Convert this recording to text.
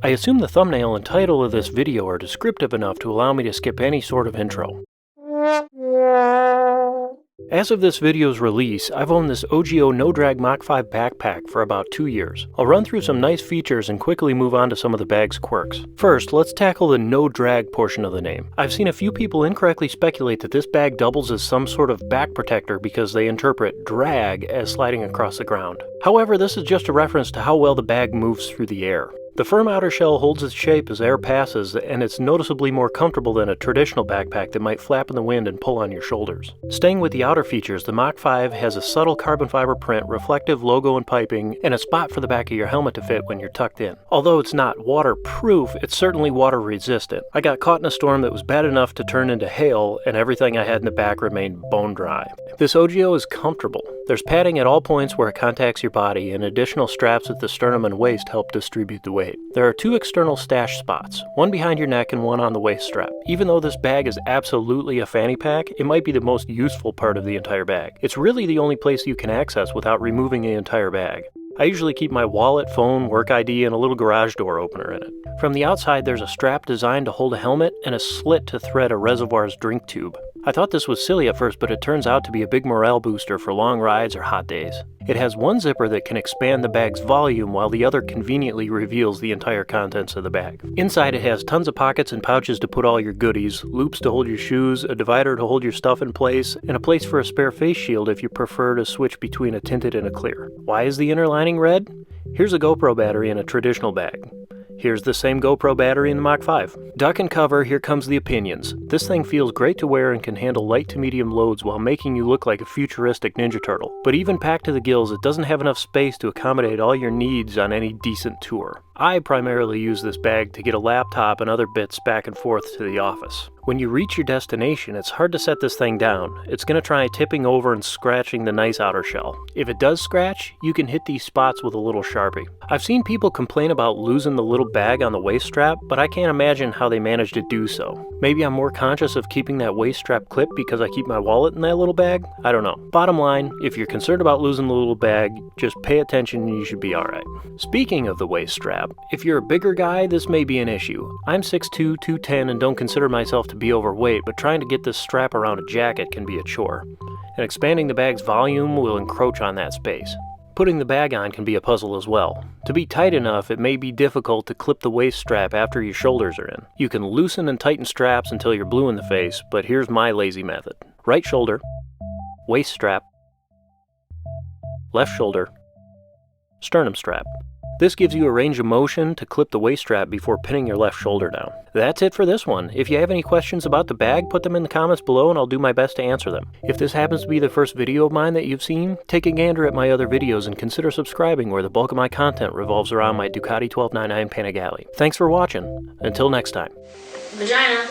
I assume the thumbnail and title of this video are descriptive enough to allow me to skip any sort of intro. As of this video's release, I've owned this OGIO No-Drag Mach 5 backpack for about 2 years. I'll run through some nice features and quickly move on to some of the bag's quirks. First, let's tackle the no-drag portion of the name. I've seen a few people incorrectly speculate that this bag doubles as some sort of back protector because they interpret drag as sliding across the ground. However, this is just a reference to how well the bag moves through the air. The firm outer shell holds its shape as air passes, and it's noticeably more comfortable than a traditional backpack that might flap in the wind and pull on your shoulders. Staying with the outer features, the Mach 5 has a subtle carbon fiber print, reflective logo and piping, and a spot for the back of your helmet to fit when you're tucked in. Although it's not waterproof, it's certainly water resistant. I got caught in a storm that was bad enough to turn into hail, and everything I had in the back remained bone dry. This OGIO is comfortable. There's padding at all points where it contacts your body, and additional straps at the sternum and waist help distribute the weight. There are 2 external stash spots, one behind your neck and one on the waist strap. Even though this bag is absolutely a fanny pack, it might be the most useful part of the entire bag. It's really the only place you can access without removing the entire bag. I usually keep my wallet, phone, work ID, and a little garage door opener in it. From the outside, there's a strap designed to hold a helmet and a slit to thread a reservoir's drink tube. I thought this was silly at first, but it turns out to be a big morale booster for long rides or hot days. It has one zipper that can expand the bag's volume while the other conveniently reveals the entire contents of the bag. Inside it has tons of pockets and pouches to put all your goodies, loops to hold your shoes, a divider to hold your stuff in place, and a place for a spare face shield if you prefer to switch between a tinted and a clear. Why is the inner lining red? Here's a GoPro battery in a traditional bag. Here's the same GoPro battery in the Mach 5. Duck and cover, here comes the opinions. This thing feels great to wear and can handle light to medium loads while making you look like a futuristic Ninja Turtle. But even packed to the gills, it doesn't have enough space to accommodate all your needs on any decent tour. I primarily use this bag to get a laptop and other bits back and forth to the office. When you reach your destination, it's hard to set this thing down. It's going to try tipping over and scratching the nice outer shell. If it does scratch, you can hit these spots with a little Sharpie. I've seen people complain about losing the little bag on the waist strap, but I can't imagine how they manage to do so. Maybe I'm more conscious of keeping that waist strap clipped because I keep my wallet in that little bag? I don't know. Bottom line, if you're concerned about losing the little bag, just pay attention and you should be alright. Speaking of the waist strap, if you're a bigger guy, this may be an issue. I'm 6'2", 210 and don't consider myself to be overweight, but trying to get this strap around a jacket can be a chore. And expanding the bag's volume will encroach on that space. Putting the bag on can be a puzzle as well. To be tight enough, it may be difficult to clip the waist strap after your shoulders are in. You can loosen and tighten straps until you're blue in the face, but here's my lazy method. Right shoulder, waist strap, left shoulder, sternum strap. This gives you a range of motion to clip the waist strap before pinning your left shoulder down. That's it for this one. If you have any questions about the bag, put them in the comments below and I'll do my best to answer them. If this happens to be the first video of mine that you've seen, take a gander at my other videos and consider subscribing where the bulk of my content revolves around my Ducati 1299 Panigale. Thanks for watching. Until next time. Vagina.